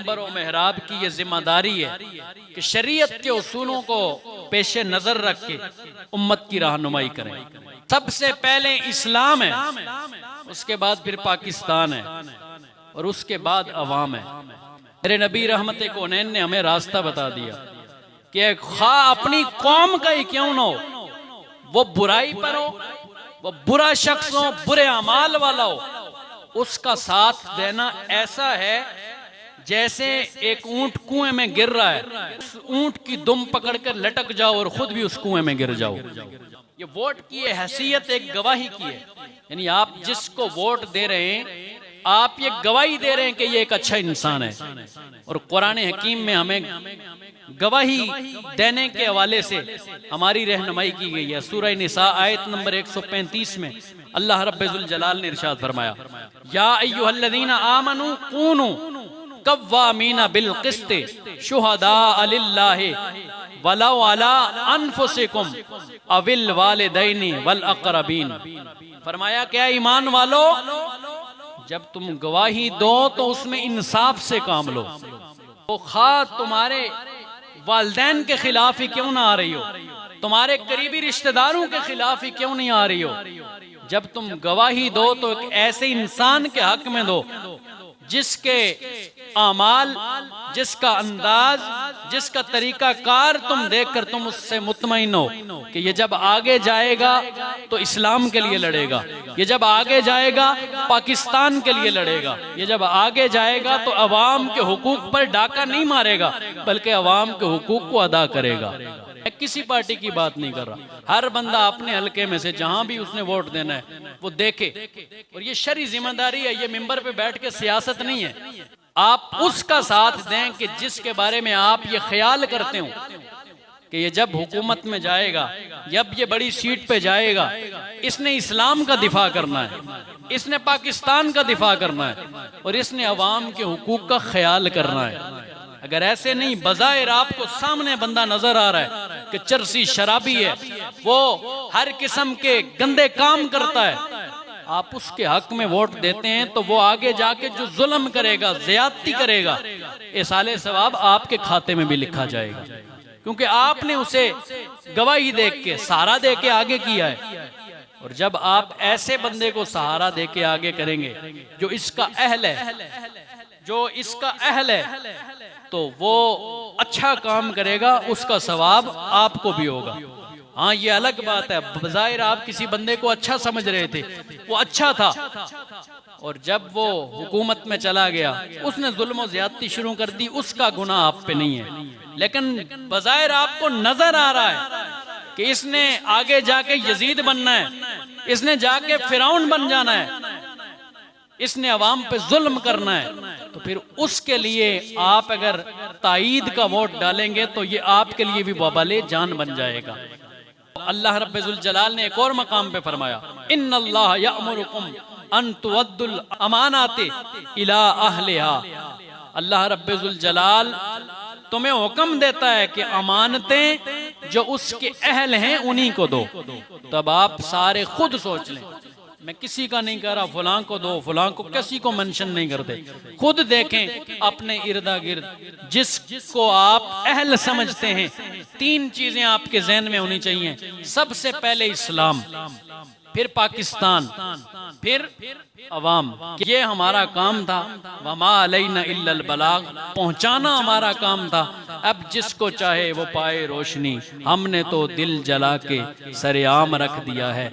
मंबर और मेहराब की ये जिम्मेदारी है कि शरीयत के उसूलों को पेश नजर रख के उम्मत की रहनुमाई करें। सबसे पहले इस्लाम है, उसके बाद फिर पाकिस्तान है और उसके बाद अवाम है। मेरे नबी रहमत कौनैन ने हमें रास्ता बता दिया कि खा अपनी कौम का ही क्यों ना हो, वो बुराई पर हो, वो बुरा शख्स हो, बुरे अमाल वाला हो, उसका साथ देना ऐसा है जैसे एक ऊंट कुएं में गिर रहा है, उस ऊंट की दुम पकड़कर लटक जाओ और खुद भी उस कुएं में गिर जाओ। ये वोट की हैसियत एक गवाही की है, यानी आप जिसको वोट दे रहे हैं आप ये गवाही दे रहे हैं कि ये एक अच्छा इंसान है। और कुरान हकीम में हमें गवाही देने के हवाले से हमारी रहनुमाई की गई है। सूरह निसा आयत नंबर 135 में अल्लाह रब्बुल जलाल ने इरशाद फरमाया, या अय्युहल्लज़ीना आमनू कूनू कव्वामीना बिल क़िस्ति शुहदा लिल्लाहि वलौ अला अनफुसिकुम अविल वालिदैनि वल अक़रबीन। फरमाया क्या ईमान वालो, जब तुम गवाही दो तो उसमें इंसाफ से काम लो। तो खा तुम्हारे वालिदैन के खिलाफ ही क्यों ना आ रही हो, तुम्हारे करीबी रिश्तेदारों के खिलाफ ही क्यों नहीं आ रही हो, जब तुम गवाही दो तो एक ऐसे इंसान के हक में दो जिसके आमाल, जिसका अंदाज, जिसका तरीका कार तुम देखकर तुम उससे मुतमईन हो कि ये जब आगे जाएगा तो इस्लाम के लिए लड़ेगा, ये जब आगे जाएगा पाकिस्तान के लिए लड़ेगा, ये जब आगे जाएगा तो अवाम के हुकूक पर डाका नहीं मारेगा बल्कि अवाम के हुकूक को अदा करेगा। मैं किसी पार्टी की बात नहीं कर रहा, हर बंदा अपने हलके में से जहां भी उसने वोट देना है वो देखे, और ये शरई जिम्मेदारी है, ये मिंबर पे बैठ के सियासत नहीं है। आप उसका साथ दें कि जिसके बारे में आप ये ख्याल करते हो कि ये जब हुकूमत में जाएगा, जब ये बड़ी सीट पे जाएगा, इसने इस्लाम का दिफा करना है, इसने पाकिस्तान का दिफा करना है और इसने अवाम के हुकूक का ख्याल करना है। अगर ऐसे नहीं, बज़ाहिर आपको सामने बंदा नजर आ रहा है कि चरसी शराबी है, वो हर किस्म के गंदे काम करता है, आप उसके हक में वोट देते हैं तो वो आगे जाके जो जुल्म करेगा, ज़्यादती करेगा, ये साले सवाब आपके खाते में भी लिखा जाएगा, क्योंकि आपने उसे गवाही देख के, सहारा दे के आगे किया है। और जब आप ऐसे बंदे को सहारा दे के आगे करेंगे जो इसका अहल है, जो इसका अहल है, तो वो अच्छा काम करेगा, उसका सवाब आपको भी होगा। हाँ, ये अलग बात है, बज़ाहिर आप किसी बंदे को अच्छा समझ रहे थे, वो अच्छा था, और जब वो हुकूमत में चला गया उसने जुल्म और ज़्यादती शुरू कर दी, उसका गुनाह आप पे नहीं है। लेकिन बज़ाहिर आपको नजर आ रहा है कि इसने आगे जाके यजीद बनना है, इसने जाके फिरौन बन जाना है, इसने अवाम पे जुल्म करना है, तो फिर उसके लिए आप अगर ताईद का वोट डालेंगे तो ये आपके लिए भी वबाले जान बन जाएगा। अल्लाह रब्बुल जलाल ने एक और मकाम पे फरमाया, इन्नल्लाह यअमुरुकुम अन तुअद्दुल अमानाति इला अहलिहा। अल्लाह रब्बुल जलाल तुम्हें हुक्म देता है कि अमानतें जो उसके अहल हैं उन्हीं को दो। तब आप सारे खुद सोच लें, मैं किसी का नहीं कह रहा फलां को दो, फलां को, किसी को मेंशन नहीं करते, खुद देखें अपने इर्दा गिर्द जिसको आप अहल समझते हैं, तीन चीजें आपके ज़हन में होनी चाहिए। सबसे पहले इस्लाम, फिर पाकिस्तान, फिर अवाम। ये हमारा काम था, वमा अलैना इल्लल बलाग, पहुंचाना हमारा काम था। अब जिसको चाहे वो पाए रोशनी, हमने तो दिल जला के सरेआम रख दिया है।